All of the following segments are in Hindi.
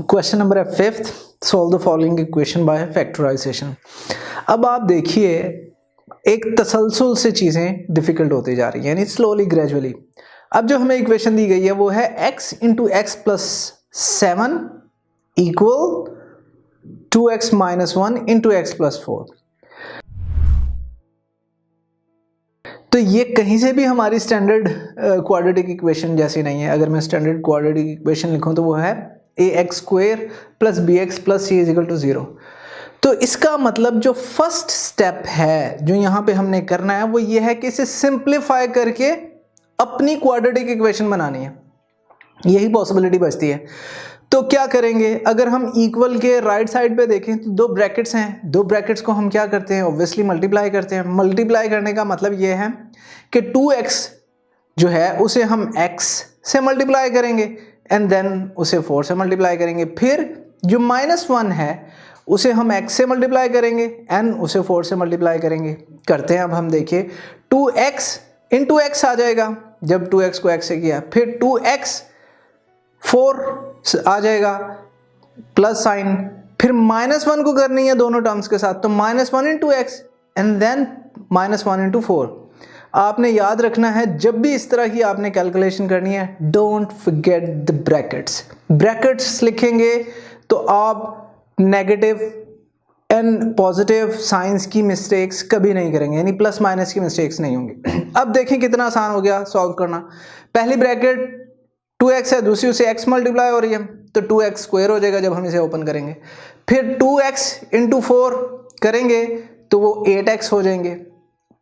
क्वेश्चन नंबर है 5th, solve the following equation by factorization. अब आप देखिए एक तसलसल से चीज़ें डिफिकल्ट होती जा रही है, यानी स्लोली ग्रेजुअली। अब जो हमें इक्वेशन दी गई है वो है x into x plus 7 equal 2x minus 1 into x plus 4। तो ये कहीं से भी हमारी स्टैंडर्ड क्वाड्रेटिक इक्वेशन जैसी नहीं है। अगर मैं स्टैंडर्ड क्वाड्रेटिक इक्वेशन लिखूं तो वो है ax square plus bx plus c is equal to 0। तो इसका मतलब जो फर्स्ट स्टेप है जो यहाँ पे हमने करना है वो ये है कि इसे सिंप्लीफाई करके अपनी क्वाड्रेटिक इक्वेशन बनानी है, यही पॉसिबिलिटी बचती है। तो क्या करेंगे, अगर हम इक्वल के राइट साइड पे देखें तो दो ब्रैकेट्स हैं, दो ब्रैकेट्स को हम क्या करते हैं, ऑब्वियसली मल्टीप्लाई करते हैं। मल्टीप्लाई करने का मतलब ये है कि 2x जो है उसे हम x से मल्टीप्लाई करेंगे एंड देन उसे 4 से मल्टीप्लाई करेंगे। फिर जो -1 है उसे हम x से मल्टीप्लाई करेंगे एंड उसे 4 से मल्टीप्लाई करेंगे। करते हैं अब हम देखिए 2x इंटू x आ जाएगा जब 2x को x से किया, फिर 2x 4 आ जाएगा प्लस साइन, फिर -1 को करनी है दोनों टर्म्स के साथ, तो -1 into x and then -1 into 4। आपने याद रखना है जब भी इस तरह की आपने कैलकुलेशन करनी है, don't forget the brackets. Brackets लिखेंगे तो आप नेगेटिव एंड पॉजिटिव साइंस की मिस्टेक्स कभी नहीं करेंगे, यानी प्लस माइनस की मिस्टेक्स नहीं होंगी। अब देखें कितना आसान हो गया सॉल्व करना। पहली ब्रैकेट 2x है, दूसरी उसे x मल्टीप्लाई हो रही है तो 2x स्क्वायर हो जाएगा जब हम इसे ओपन करेंगे। फिर 2x इंटू 4 करेंगे तो वो 8x हो जाएंगे।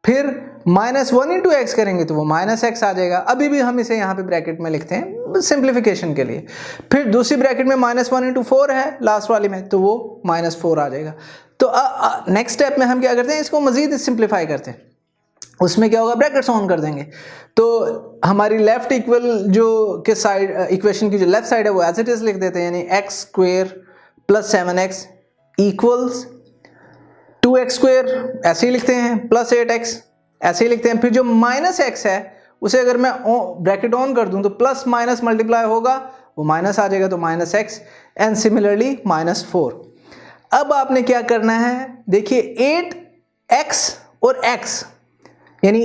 फिर -1 इंटू एक्स करेंगे तो वो -x आ जाएगा। अभी भी हम इसे यहाँ पे ब्रैकेट में लिखते हैं सिंप्लीफिकेशन के लिए। फिर दूसरी ब्रैकेट में -1 इंटू 4 है लास्ट वाली में, तो वो -4 आ जाएगा। तो नेक्स्ट स्टेप में हम क्या करते हैं, इसको मजीद सिंप्लीफाई करते हैं। उसमें क्या होगा, ब्रैकेट्स ऑन कर देंगे तो हमारी लेफ्ट इक्वल जो के साइड इक्वेशन की जो लेफ्ट साइड है वो एज इट इज लिख देते हैं, यानी x square plus 7x equals 2x square ऐसे ही लिखते हैं प्लस 8x ऐसे ही लिखते हैं। फिर जो -x है उसे अगर मैं ब्रैकेट ऑन कर दूं तो प्लस माइनस मल्टीप्लाई होगा, वो माइनस आ जाएगा तो -x एंड सिमिलरली -4। अब आपने क्या करना है, देखिए 8x और x, यानी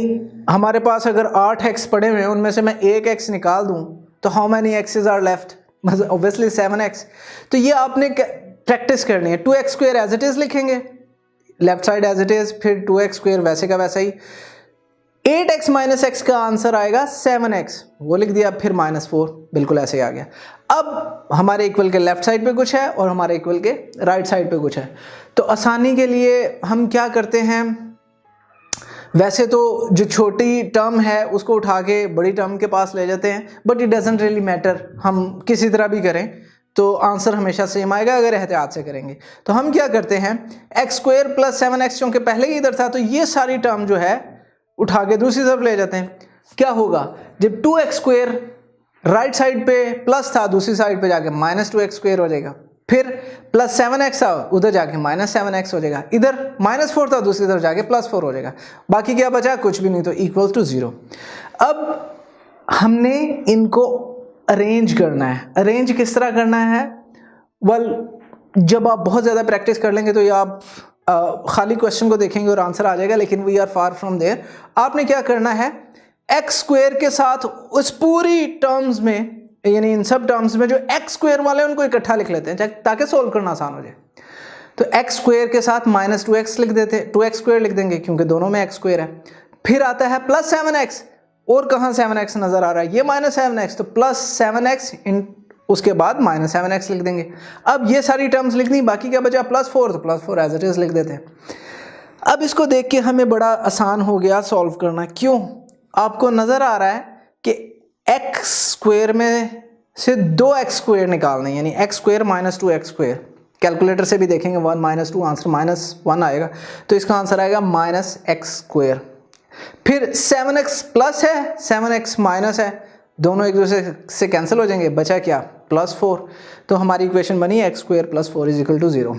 हमारे पास अगर 8x पड़े हुए हैं उनमें से मैं एक x निकाल दूं तो how many x's are left, obviously 7x। तो ये आपने प्रैक्टिस करनी है। 2x square as it is लिखेंगे left side as it is, फिर 2x स्क्वायर वैसे का वैसा ही। 8x माइनस x का आंसर आएगा 7x, वो लिख दिया, फिर -4 बिल्कुल ऐसे ही आ गया। अब हमारे इक्वल के लेफ्ट साइड पे कुछ है और हमारे इक्वल के राइट साइड पे कुछ है। तो आसानी के लिए हम क्या करते हैं, वैसे तो जो छोटी टर्म है उसको उठा के बड़ी टर्म के पास ले जाते हैं, but it doesn't really matter, हम किसी तरह भी करें तो आंसर हमेशा सेम आएगा अगर एहतियात से करेंगे। तो हम क्या करते हैं, x स्क्वायर प्लस 7x क्योंकि पहले ही इधर था तो ये सारी टर्म जो है उठा के दूसरी तरफ ले जाते हैं। क्या होगा, जब 2x स्क्वायर राइट साइड पे प्लस था दूसरी साइड पे जाके -2x स्क्वायर हो जाएगा, फिर प्लस 7x था उधर जाके -7x हो जाएगा, इधर -4 था दूसरी तरफ जाके +4 हो जाएगा। बाकी क्या बचा, कुछ भी नहीं, तो इक्वल टू 0। अब हमने इनको अरेंज करना है। अरेंज किस तरह करना है, जब आप बहुत ज़्यादा प्रैक्टिस कर लेंगे तो ये आप खाली क्वेश्चन को देखेंगे और आंसर आ जाएगा, लेकिन we are far from there. आपने क्या करना है, एक्स स्क्वायर के साथ उस पूरी टर्म्स में, यानी इन सब टर्म्स में जो एक्स स्क्वायर वाले हैं उनको इकट्ठा लिख लेते हैं ताकि सोल्व करना आसान हो जाए। तो एक्स स्क्वायर के साथ -2x लिख देते हैं, 2x स्क्वायर लिख देंगे क्योंकि दोनों में x स्क्वायर है। फिर आता है प्लस 7x, और कहाँ 7x नजर आ रहा है, ये -7x, तो प्लस 7x उसके बाद -7x लिख देंगे। अब ये सारी टर्म्स लिखनी, बाकी क्या बचा, +4, तो +4 एज इट इज लिख देते हैं। अब इसको देख के हमें बड़ा आसान हो गया सॉल्व करना। क्यों, आपको नजर आ रहा है कि x स्क्वायर में से 2x स्क्वायर निकालना है, यानी x square -2x square. Calculator से भी देखेंगे 1 - 2 आंसर -1 आएगा, तो इसका आंसर आएगा -x स्क्वायर। फिर 7x प्लस है 7x माइनस है, दोनों एक दूसरे से कैंसिल हो जाएंगे, बचा क्या, +4। तो हमारी इक्वेशन बनी x स्क्वायर + 4 = 0।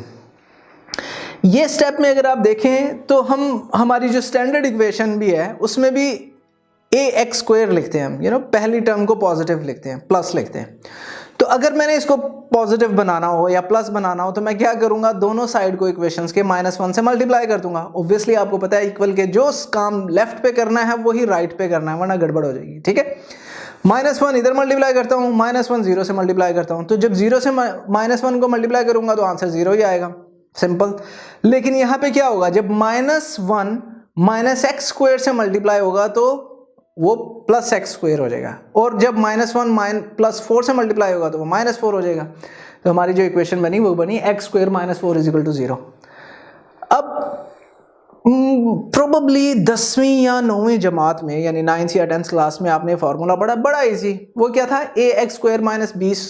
ये स्टेप में अगर आप देखें तो हमारी जो स्टैंडर्ड इक्वेशन भी है उसमें भी ax स्क्वायर लिखते हैं हम, पहली टर्म को पॉजिटिव लिखते हैं, प्लस लिखते हैं। तो अगर मैंने इसको पॉजिटिव बनाना हो या प्लस बनाना हो तो मैं क्या करूंगा, दोनों साइड को इक्वेशंस के -1 से मल्टीप्लाई कर दूंगा। ऑब्वियसली आपको पता है इक्वल के जो काम लेफ्ट पे करना है वही राइट पे करना है, वरना गड़बड़ हो जाएगी, ठीक है। -1 इधर मल्टीप्लाई करता हूँ, -1 0 से मल्टीप्लाई करता हूँ, तो जब 0 से -1 को मल्टीप्लाई करूंगा तो आंसर 0 ही आएगा, सिंपल। लेकिन यहाँ पे क्या होगा, जब -1 -x² से मल्टीप्लाई होगा तो वो +x² हो जाएगा, और जब -1 +4 से मल्टीप्लाई होगा तो वो -4 हो जाएगा। तो हमारी जो इक्वेशन बनी वो बनी x² - 4 = 0। अब प्रोबेबली 10वीं या 9वीं जमात में यानी 9th या 10th क्लास में आपने फॉर्मूला पढ़ा, बड़ा इजी। वो क्या था, ax² - b² a + b ×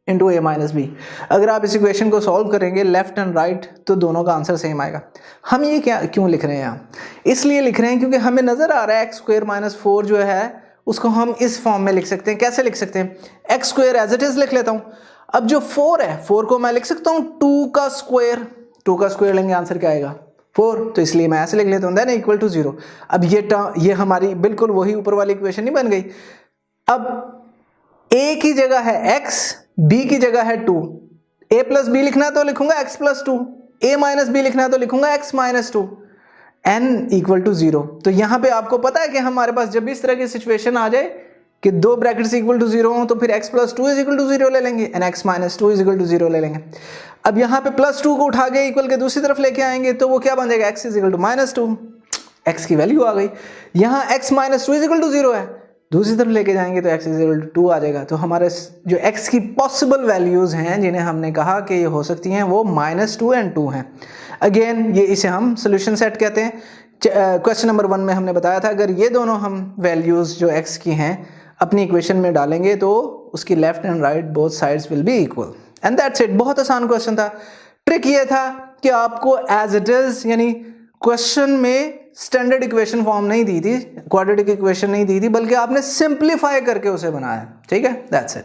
a - b। अगर आप इस इक्वेशन को सॉल्व करेंगे लेफ्ट एंड राइट तो दोनों का आंसर सेम आएगा। हम ये क्यों लिख रहे हैं यहाँ, इसलिए लिख रहे हैं क्योंकि हमें नजर आ रहा है x² - 4 जो है उसको हम इस फॉर्म में लिख सकते हैं। कैसे लिख सकते हैं, x² एज इट इज लिख लेता हूँ। अब जो 4 है, 4 को मैं लिख सकता हूँ 2 का स्क्वायर लेंगे, आंसर क्या आएगा 4, तो इसलिए मैं ऐसे लिख लेता हूँ देन = 0। अब ये हमारी बिल्कुल वही ऊपर वाली इक्वेशन नहीं बन गई। अब a की जगह है x, b की जगह है 2, a + b लिखना है तो लिखूंगा x + 2, a - b लिखना है तो लिखूंगा x - 2, n = 0। तो यहाँ पे आपको पता है कि हमारे पास जब इस तरह की सिचुएशन आ जाए कि दो ब्रैकेट्स = 0 हो तो फिर x + 2 = 0 ले लेंगे एंड x - 2 = 0 ले लेंगे। अब यहाँ पे +2 को उठा के इक्वल के दूसरी तरफ लेके आएंगे तो वो क्या बन जाएगा, x = -2, x की वैल्यू आ गई। यहाँ x - 2 = 0 है, दूसरी तरफ लेके जाएंगे तो x = 2 आ जाएगा। तो हमारे जो x की पॉसिबल वैल्यूज हैं जिन्हें हमने कहा कि ये हो सकती हैं वो -2 और 2 हैं। अगेन ये इसे हम सोल्यूशन सेट कहते हैं। क्वेश्चन नंबर 1 में हमने बताया था अगर ये दोनों हम वैल्यूज जो x की हैं अपनी इक्वेशन में डालेंगे तो उसकी left and right both sides will be equal and that's it. बहुत आसान क्वेश्चन था। ट्रिक ये था कि आपको एज इट इज यानी क्वेश्चन में स्टैंडर्ड इक्वेशन फॉर्म नहीं दी थी, क्वाड्रेटिक इक्वेशन नहीं दी थी, बल्कि आपने सिंप्लीफाई करके उसे बनाया, ठीक है, दैट्स इट।